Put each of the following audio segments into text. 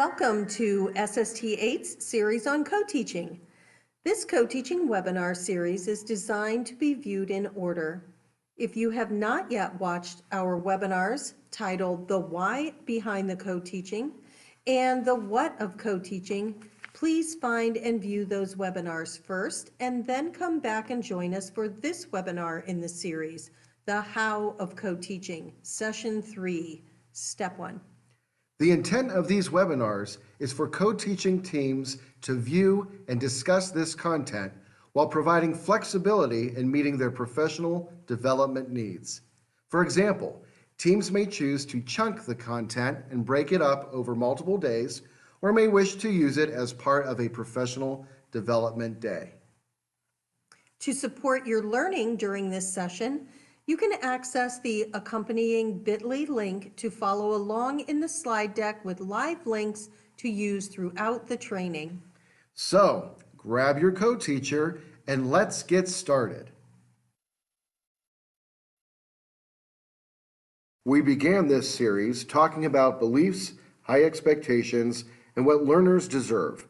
Welcome to SST8's series on co-teaching. This co-teaching webinar series is designed to be viewed in order. If you have not yet watched our webinars titled The Why Behind the Co-Teaching and The What of Co-Teaching, please find and view those webinars first and then come back and join us for this webinar in the series, The How of Co-Teaching, Session 3, Step 1. The intent of these webinars is for co-teaching teams to view and discuss this content while providing flexibility in meeting their professional development needs. For example, teams may choose to chunk the content and break it up over multiple days, or may wish to use it as part of a professional development day. To support your learning during this session, you can access the accompanying bit.ly link to follow along in the slide deck with live links to use throughout the training. So, grab your co-teacher and let's get started. We began this series talking about beliefs, high expectations, and what learners deserve.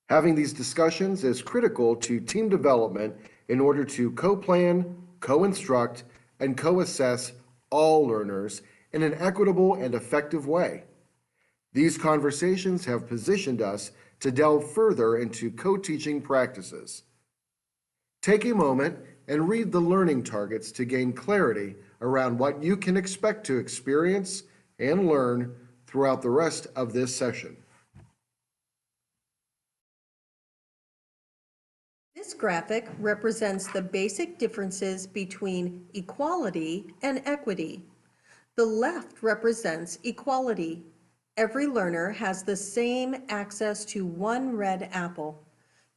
Having these discussions is critical to team development in order to co-plan, co-instruct, and co-assess all learners in an equitable and effective way. These conversations have positioned us to delve further into co-teaching practices. Take a moment and read the learning targets to gain clarity around what you can expect to experience and learn throughout the rest of this session. This graphic represents the basic differences between equality and equity. The left represents equality. Every learner has the same access to one red apple.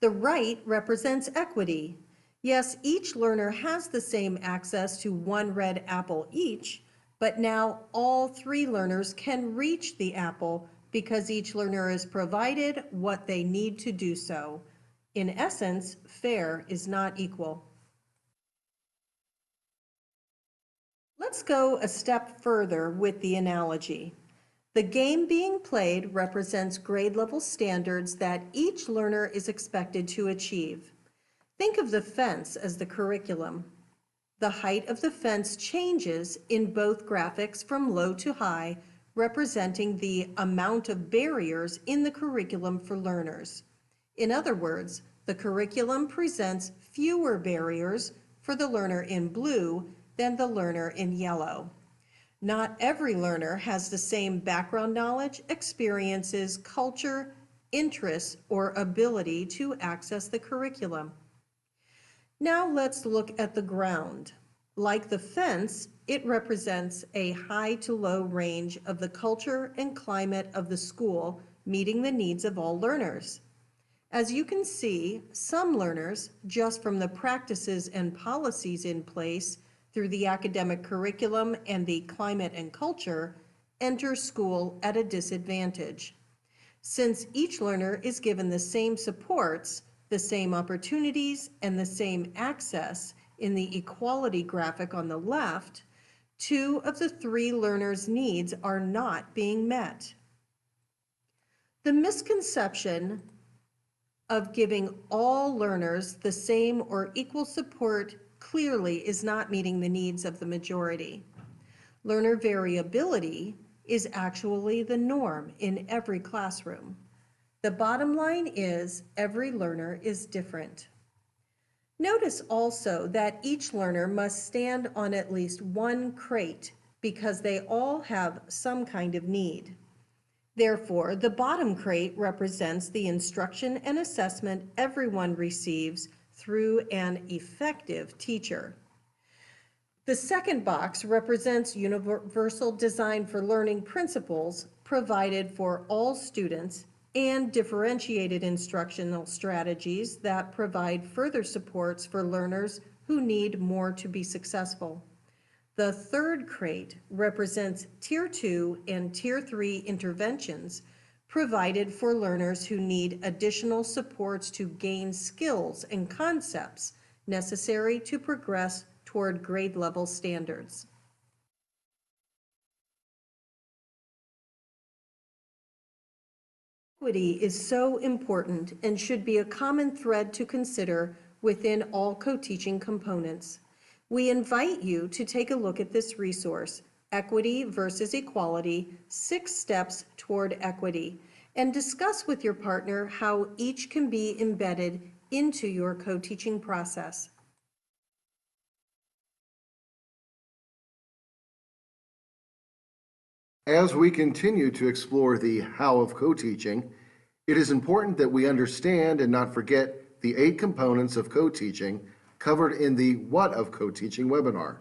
The right represents equity. Yes, each learner has the same access to one red apple each, but now all three learners can reach the apple because each learner is provided what they need to do so. In essence, fair is not equal. Let's go a step further with the analogy. The game being played represents grade level standards that each learner is expected to achieve. Think of the fence as the curriculum. The height of the fence changes in both graphics from low to high, representing the amount of barriers in the curriculum for learners. In other words, the curriculum presents fewer barriers for the learner in blue than the learner in yellow. Not every learner has the same background knowledge, experiences, culture, interests, or ability to access the curriculum. Now let's look at the ground. Like the fence, it represents a high to low range of the culture and climate of the school, meeting the needs of all learners. As you can see, some learners, just from the practices and policies in place through the academic curriculum and the climate and culture, enter school at a disadvantage. Since each learner is given the same supports, the same opportunities, and the same access in the equality graphic on the left, 2 of the 3 learners' needs are not being met. The misconception of giving all learners the same or equal support clearly is not meeting the needs of the majority. Learner variability is actually the norm in every classroom. The bottom line is every learner is different. Notice also that each learner must stand on at least one crate because they all have some kind of need. Therefore, the bottom crate represents the instruction and assessment everyone receives through an effective teacher. The second box represents universal design for learning principles provided for all students and differentiated instructional strategies that provide further supports for learners who need more to be successful. The third crate represents Tier 2 and Tier 3 interventions provided for learners who need additional supports to gain skills and concepts necessary to progress toward grade level standards. Equity is so important and should be a common thread to consider within all co-teaching components. We invite you to take a look at this resource, Equity versus Equality, 6 Steps Toward Equity, and discuss with your partner how each can be embedded into your co-teaching process. As we continue to explore the how of co-teaching, it is important that we understand and not forget the 8 components of co-teaching covered in the What of Co-teaching webinar.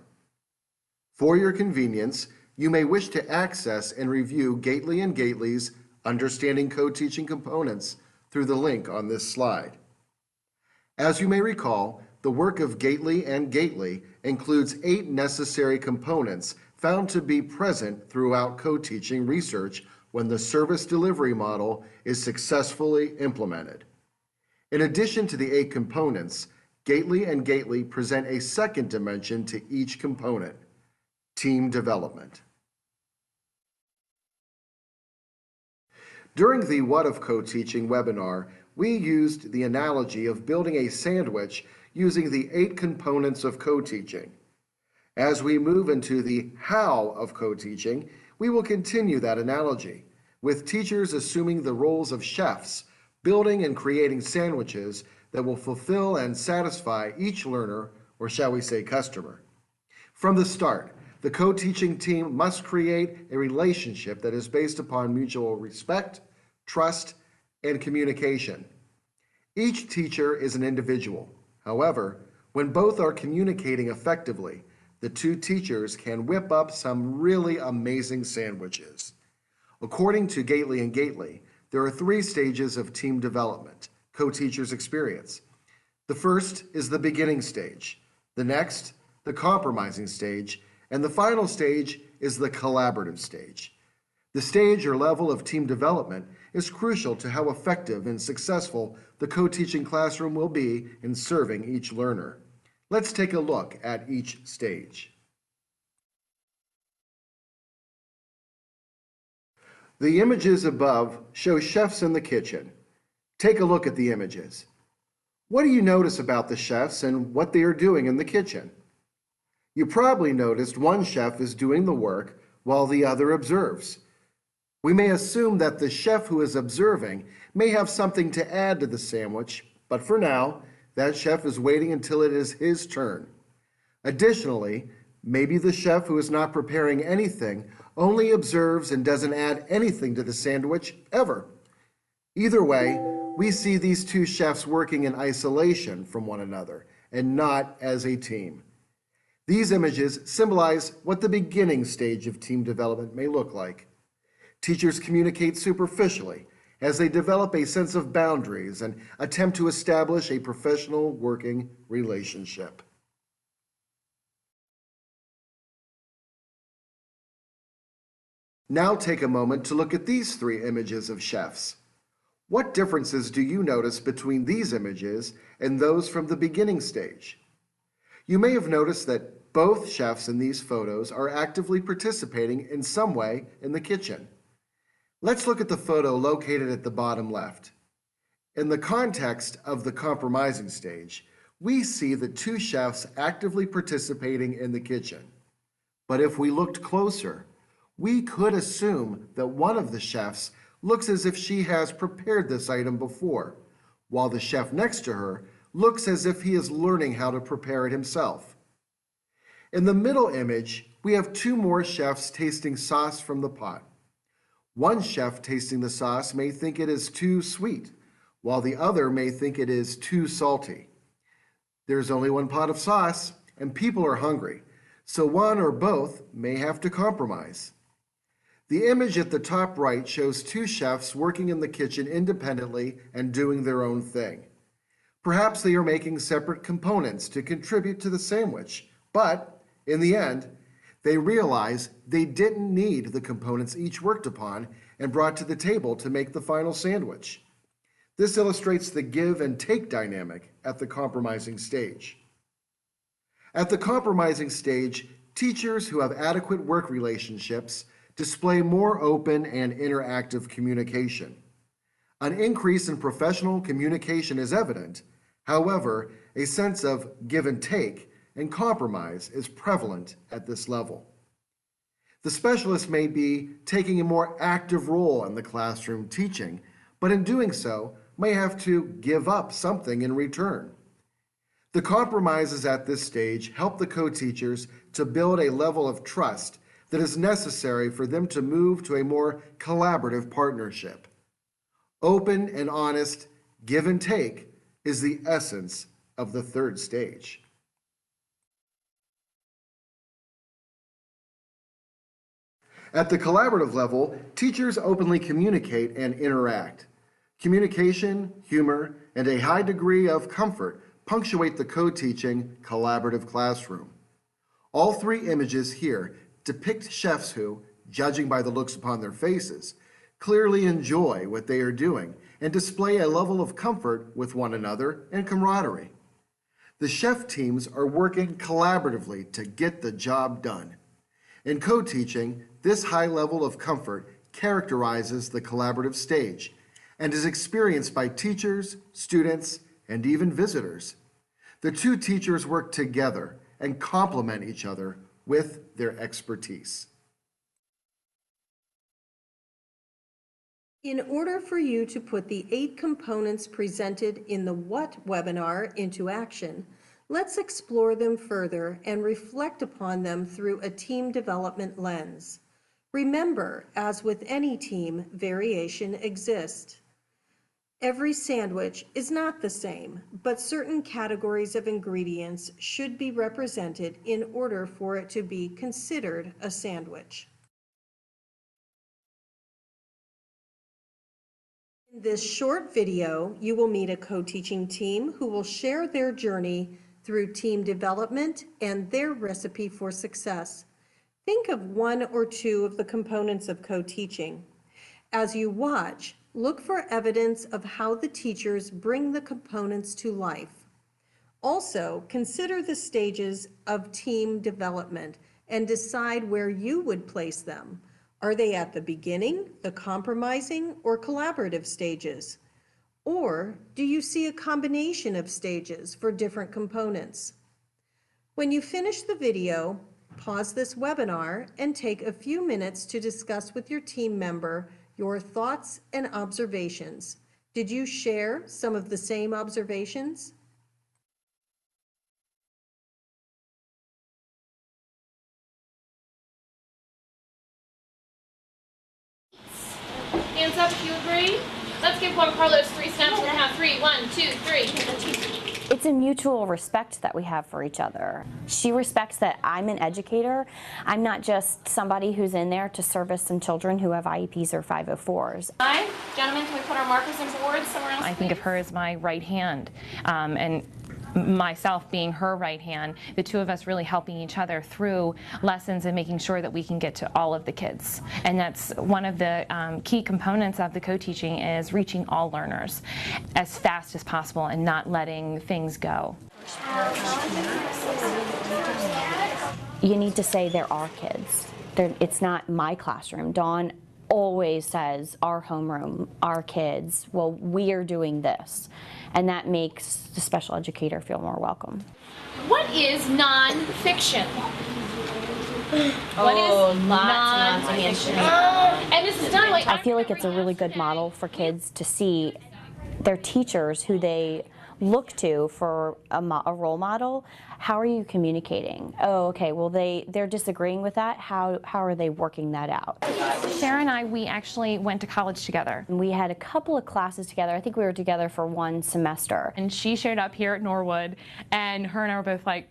For your convenience, you may wish to access and review Gately and Gately's Understanding Co-teaching Components through the link on this slide. As you may recall, the work of Gately and Gately includes 8 necessary components found to be present throughout co-teaching research when the service delivery model is successfully implemented. In addition to the 8 components, Gately and Gately present a second dimension to each component: team development. During the What of Co-teaching webinar, we used the analogy of building a sandwich using the 8 components of co-teaching. As we move into the how of co-teaching, we will continue that analogy, with teachers assuming the roles of chefs, building and creating sandwiches that will fulfill and satisfy each learner, or shall we say customer. From the start, the co-teaching team must create a relationship that is based upon mutual respect, trust, and communication. Each teacher is an individual. However, when both are communicating effectively, the 2 teachers can whip up some really amazing sandwiches. According to Gately and Gately, there are 3 stages of team development, co-teachers experience. The first is the beginning stage, the next, the compromising stage, and the final stage is the collaborative stage. The stage or level of team development is crucial to how effective and successful the co-teaching classroom will be in serving each learner. Let's take a look at each stage. The images above show chefs in the kitchen. Take a look at the images. What do you notice about the chefs and what they are doing in the kitchen? You probably noticed one chef is doing the work while the other observes. We may assume that the chef who is observing may have something to add to the sandwich, but for now, that chef is waiting until it is his turn. Additionally, maybe the chef who is not preparing anything only observes and doesn't add anything to the sandwich ever. Either way, we see these 2 chefs working in isolation from one another and not as a team. These images symbolize what the beginning stage of team development may look like. Teachers communicate superficially as they develop a sense of boundaries and attempt to establish a professional working relationship. Now take a moment to look at these 3 images of chefs. What differences do you notice between these images and those from the beginning stage? You may have noticed that both chefs in these photos are actively participating in some way in the kitchen. Let's look at the photo located at the bottom left. In the context of the compromising stage, we see the 2 chefs actively participating in the kitchen. But if we looked closer, we could assume that one of the chefs looks as if she has prepared this item before, while the chef next to her looks as if he is learning how to prepare it himself. In the middle image, we have 2 more chefs tasting sauce from the pot. One chef tasting the sauce may think it is too sweet, while the other may think it is too salty. There's only one pot of sauce, and people are hungry, so one or both may have to compromise. The image at the top right shows 2 chefs working in the kitchen independently and doing their own thing. Perhaps they are making separate components to contribute to the sandwich, but in the end, they realize they didn't need the components each worked upon and brought to the table to make the final sandwich. This illustrates the give and take dynamic at the compromising stage. At the compromising stage, teachers who have adequate work relationships display more open and interactive communication. An increase in professional communication is evident. However, a sense of give and take and compromise is prevalent at this level. The specialist may be taking a more active role in the classroom teaching, but in doing so, may have to give up something in return. The compromises at this stage help the co-teachers to build a level of trust that is necessary for them to move to a more collaborative partnership. Open and honest give and take is the essence of the third stage. At the collaborative level, teachers openly communicate and interact. Communication, humor, and a high degree of comfort punctuate the co-teaching collaborative classroom. All three images here depict chefs who, judging by the looks upon their faces, clearly enjoy what they are doing and display a level of comfort with one another and camaraderie. The chef teams are working collaboratively to get the job done. In co-teaching, this high level of comfort characterizes the collaborative stage and is experienced by teachers, students, and even visitors. The two teachers work together and complement each other with their expertise. In order for you to put the 8 components presented in the What webinar into action, let's explore them further and reflect upon them through a team development lens. Remember, as with any team, variation exists. Every sandwich is not the same, but certain categories of ingredients should be represented in order for it to be considered a sandwich. In this short video, you will meet a co-teaching team who will share their journey through team development and their recipe for success. Think of 1 or 2 of the components of co-teaching. As you watch, look for evidence of how the teachers bring the components to life. Also, consider the stages of team development and decide where you would place them. Are they at the beginning, the compromising, or collaborative stages? Or do you see a combination of stages for different components? When you finish the video, pause this webinar and take a few minutes to discuss with your team member your thoughts and observations. Did you share some of the same observations? Hands up if you agree. Let's give Juan Carlos 3 snaps. We're gonna have 3. 1, 2, 3. It's a mutual respect that we have for each other. She respects that I'm an educator. I'm not just somebody who's in there to service some children who have IEPs or 504s. Hi, gentlemen, can we put our markers and boards somewhere else? I think of her as my right hand, and myself being her right hand, the two of us really helping each other through lessons and making sure that we can get to all of the kids. And that's one of the key components of the co-teaching, is reaching all learners as fast as possible and not letting things go. You need to say there are kids. It's not my classroom. Dawn always says our homeroom, our kids, well, we are doing this. And that makes the special educator feel more welcome. What is nonfiction? What is nonfiction? And this is done like I feel like it's a really good model for kids to see their teachers who they look to for a role model. How are you communicating? Oh, okay, well they're disagreeing with that. How are they working that out? Sarah and I, we actually went to college together. And we had a couple of classes together. I think we were together for 1 semester. And she showed up here at Norwood, and her and I were both like,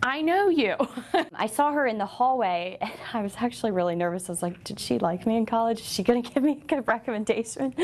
I know you. I saw her in the hallway, and I was actually really nervous. I was like, did she like me in college? Is she going to give me a good recommendation?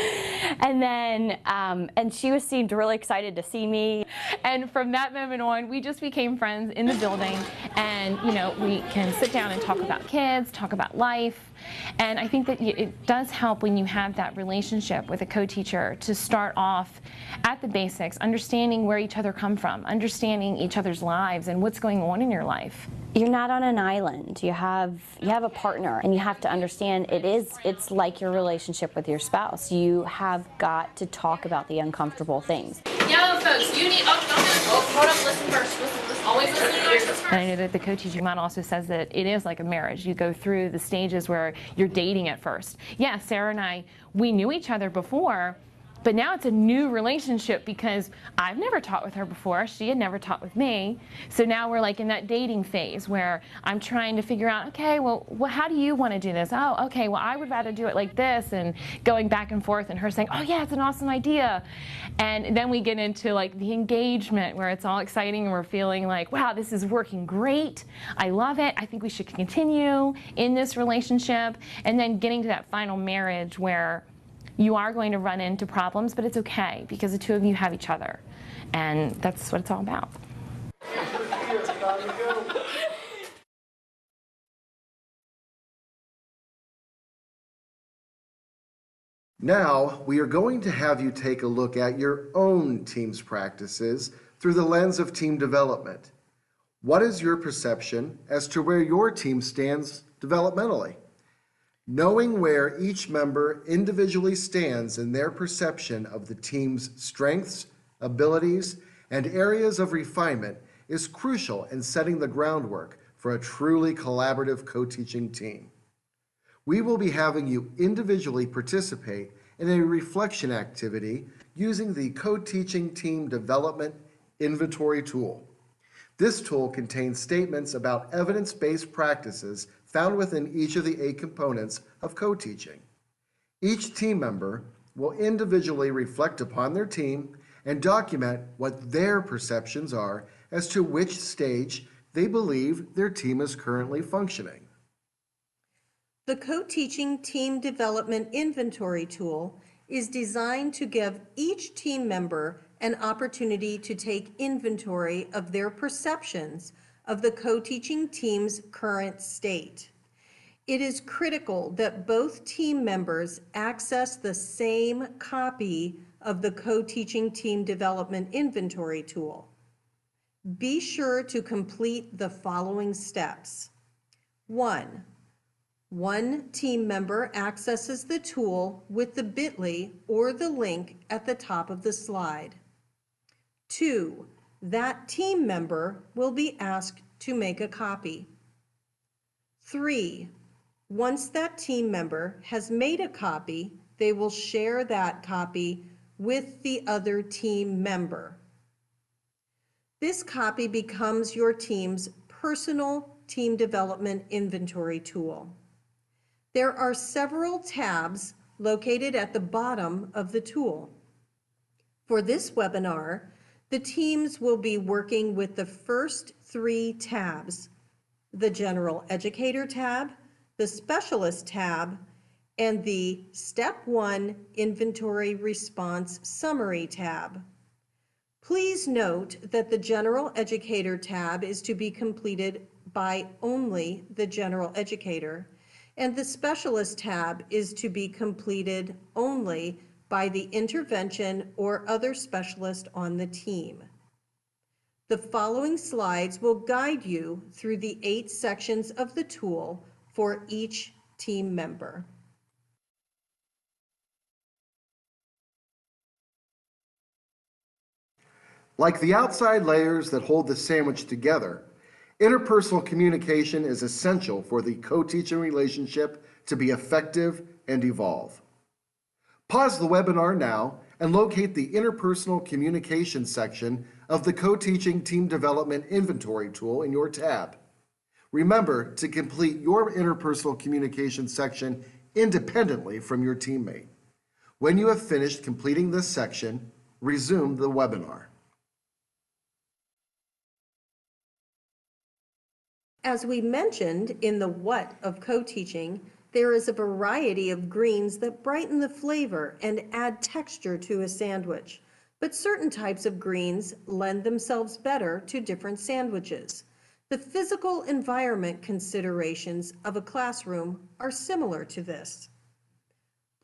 And then, and she seemed really excited to see me. And from that moment on, we just became friends in the building. And, you know, we can sit down and talk about kids, talk about life. And I think that it does help when you have that relationship with a co-teacher to start off at the basics, understanding where each other come from, understanding each other's lives and what's going on in your life. You're not on an island. You have a partner, and you have to understand it's like your relationship with your spouse. You have got to talk about the uncomfortable things. Yellow folks, you need, hold up, listen first, listen, always listen first. And I know that the co-teaching model also says that it is like a marriage. You go through the stages where you're dating at first. Yeah, Sarah and I, we knew each other before, but now it's a new relationship because I've never taught with her before. She had never taught with me. So now we're like in that dating phase where I'm trying to figure out, okay, well how do you want to do this? Oh, okay, well, I would rather do it like this, and going back and forth, and her saying, oh yeah, it's an awesome idea. And then we get into like the engagement where it's all exciting and we're feeling like, wow, this is working great. I love it. I think we should continue in this relationship. And then getting to that final marriage where you are going to run into problems, but it's okay because the two of you have each other. And that's what it's all about. Now, we are going to have you take a look at your own team's practices through the lens of team development. What is your perception as to where your team stands developmentally? Knowing where each member individually stands in their perception of the team's strengths, abilities, and areas of refinement is crucial in setting the groundwork for a truly collaborative co-teaching team. We will be having you individually participate in a reflection activity using the Co-Teaching Team Development Inventory tool. This tool contains statements about evidence-based practices found within each of the 8 components of co-teaching. Each team member will individually reflect upon their team and document what their perceptions are as to which stage they believe their team is currently functioning. The Co-Teaching Team Development Inventory tool is designed to give each team member an opportunity to take inventory of their perceptions of the co-teaching team's current state. It is critical that both team members access the same copy of the Co-Teaching Team Development Inventory tool. Be sure to complete the following steps. 1. One team member accesses the tool with the bit.ly or the link at the top of the slide. 2. That team member will be asked to make a copy. 3. Once that team member has made a copy, they will share that copy with the other team member. This copy becomes your team's personal team development inventory tool. There are several tabs located at the bottom of the tool. For this webinar, the teams will be working with the first 3 tabs: the General Educator tab, the Specialist tab, and the Step 1 Inventory Response Summary tab. Please note that the General Educator tab is to be completed by only the General Educator, and the Specialist tab is to be completed only by the intervention or other specialist on the team. The following slides will guide you through the 8 sections of the tool for each team member. Like the outside layers that hold the sandwich together, interpersonal communication is essential for the co-teaching relationship to be effective and evolve. Pause the webinar now and locate the Interpersonal Communication section of the Co-Teaching Team Development Inventory tool in your tab. Remember to complete your interpersonal communication section independently from your teammate. When you have finished completing this section, resume the webinar. As we mentioned in the what of co-teaching, there is a variety of greens that brighten the flavor and add texture to a sandwich, but certain types of greens lend themselves better to different sandwiches. The physical environment considerations of a classroom are similar to this.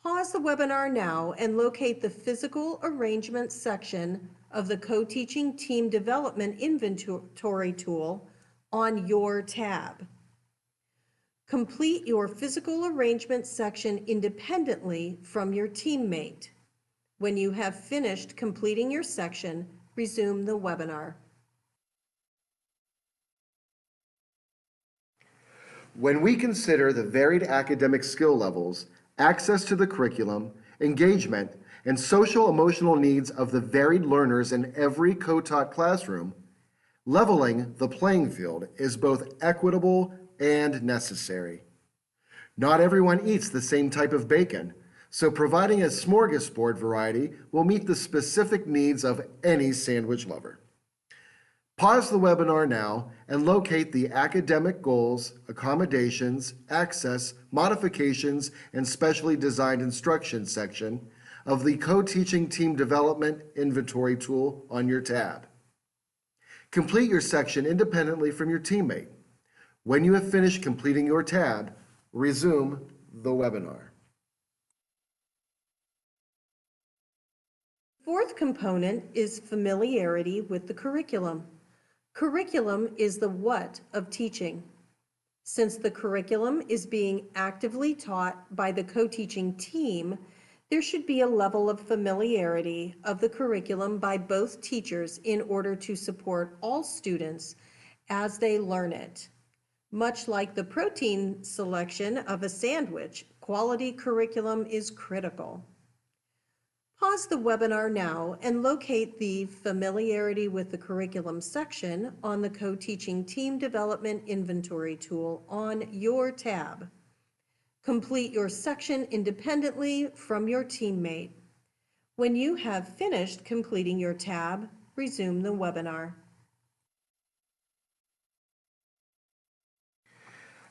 Pause the webinar now and locate the physical arrangement section of the Co-Teaching Team Development Inventory tool on your tab. Complete your physical arrangement section independently from your teammate. When you have finished completing your section, resume the webinar. When we consider the varied academic skill levels, access to the curriculum, engagement, and social-emotional needs of the varied learners in every co-taught classroom, leveling the playing field is both equitable and necessary. Not everyone eats the same type of bacon, so providing a smorgasbord variety will meet the specific needs of any sandwich lover. Pause the webinar now and locate the academic goals, accommodations, access, modifications, and specially designed instruction section of the Co-Teaching Team Development Inventory tool on your tab. Complete your section independently from your teammate. When you have finished completing your tab, resume the webinar. Fourth component is familiarity with the curriculum. Curriculum is the what of teaching. Since the curriculum is being actively taught by the co-teaching team, there should be a level of familiarity of the curriculum by both teachers in order to support all students as they learn it. Much like the protein selection of a sandwich, quality curriculum is critical. Pause the webinar now and locate the Familiarity with the Curriculum section on the Co-Teaching Team Development Inventory tool on your tab. Complete your section independently from your teammate. When you have finished completing your tab, resume the webinar.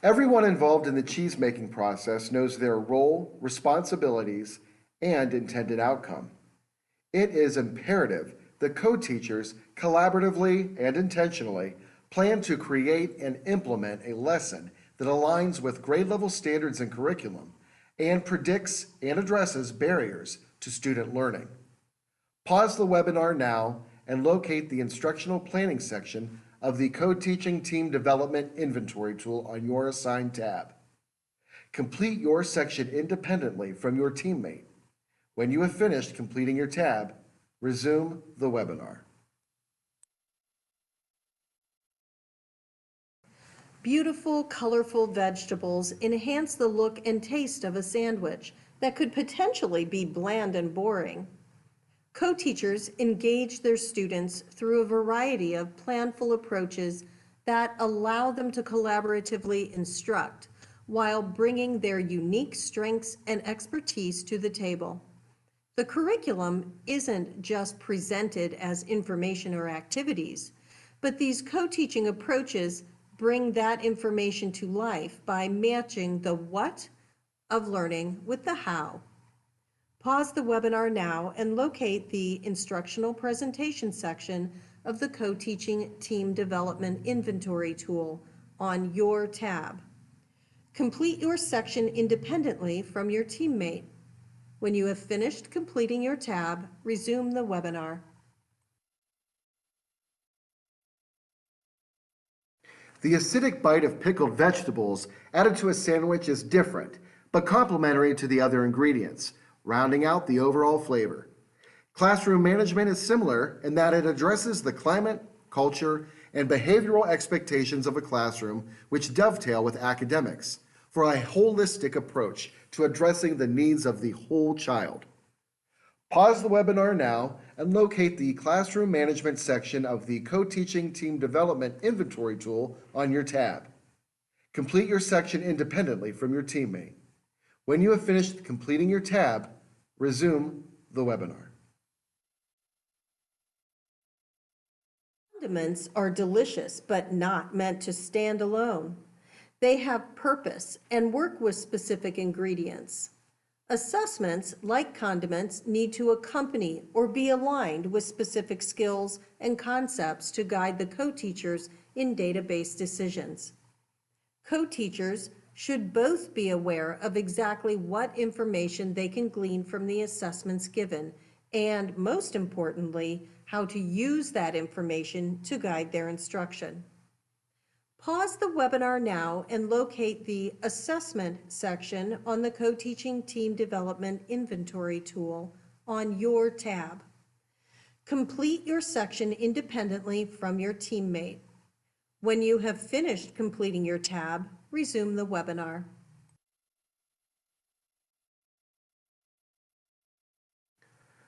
Everyone involved in the cheese-making process knows their role, responsibilities, and intended outcome. It is imperative that co-teachers collaboratively and intentionally plan to create and implement a lesson that aligns with grade level standards and curriculum and predicts and addresses barriers to student learning. Pause the webinar now and locate the Instructional Planning section of the Co-Teaching Team Development Inventory tool on your assigned tab. Complete your section independently from your teammate. When you have finished completing your tab, resume the webinar. Beautiful, colorful vegetables enhance the look and taste of a sandwich that could potentially be bland and boring. Co-teachers engage their students through a variety of planful approaches that allow them to collaboratively instruct while bringing their unique strengths and expertise to the table. The curriculum isn't just presented as information or activities, but these co-teaching approaches bring that information to life by matching the what of learning with the how. Pause the webinar now and locate the Instructional Presentation section of the Co-Teaching Team Development Inventory tool on your tab. Complete your section independently from your teammate. When you have finished completing your tab, resume the webinar. The acidic bite of pickled vegetables added to a sandwich is different, but complementary to the other ingredients, rounding out the overall flavor. Classroom management is similar in that it addresses the climate, culture, and behavioral expectations of a classroom which dovetail with academics for a holistic approach to addressing the needs of the whole child. Pause the webinar now and locate the Classroom Management section of the Co-Teaching Team Development Inventory tool on your tab. Complete your section independently from your teammate. When you have finished completing your tab, resume the webinar. Condiments are delicious, but not meant to stand alone. They have purpose and work with specific ingredients. Assessments, like condiments, need to accompany or be aligned with specific skills and concepts to guide the co-teachers in database decisions. Co-teachers should both be aware of exactly what information they can glean from the assessments given, and most importantly, how to use that information to guide their instruction. Pause the webinar now and locate the Assessment section on the Co-Teaching Team Development Inventory tool on your tab. Complete your section independently from your teammate. When you have finished completing your tab, resume the webinar.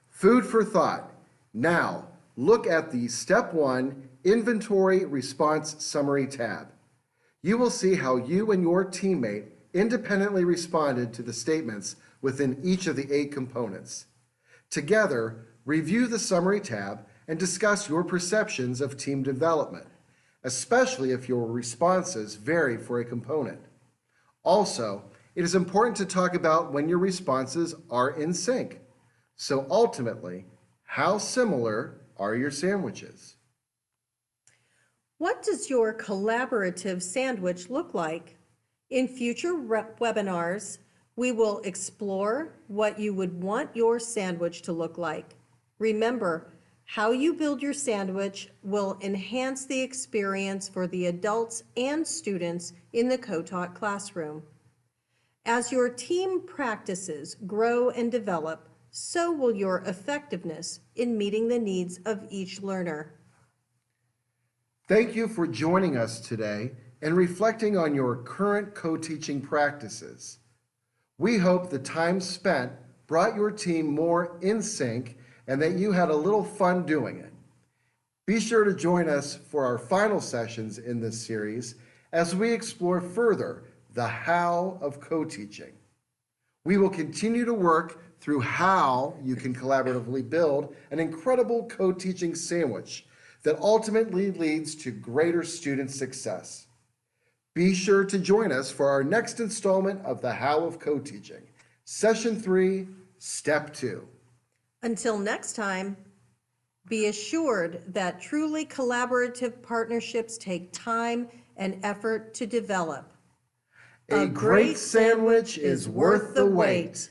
Food for thought. Now, look at the Step 1 Inventory Response Summary tab. You will see how you and your teammate independently responded to the statements within each of the 8 components. Together, review the Summary tab and discuss your perceptions of team development, especially if your responses vary for a component. Also, it is important to talk about when your responses are in sync. So ultimately, how similar are your sandwiches? What does your collaborative sandwich look like? In future webinars, we will explore what you would want your sandwich to look like. Remember, how you build your sandwich will enhance the experience for the adults and students in the co-taught classroom. As your team practices grow and develop, so will your effectiveness in meeting the needs of each learner. Thank you for joining us today and reflecting on your current co-teaching practices. We hope the time spent brought your team more in sync and that you had a little fun doing it. Be sure to join us for our final sessions in this series as we explore further the how of co-teaching. We will continue to work through how you can collaboratively build an incredible co-teaching sandwich that ultimately leads to greater student success. Be sure to join us for our next installment of the How of Co-Teaching, Session 3, Step 2. Until next time, be assured that truly collaborative partnerships take time and effort to develop. A great sandwich is worth the wait.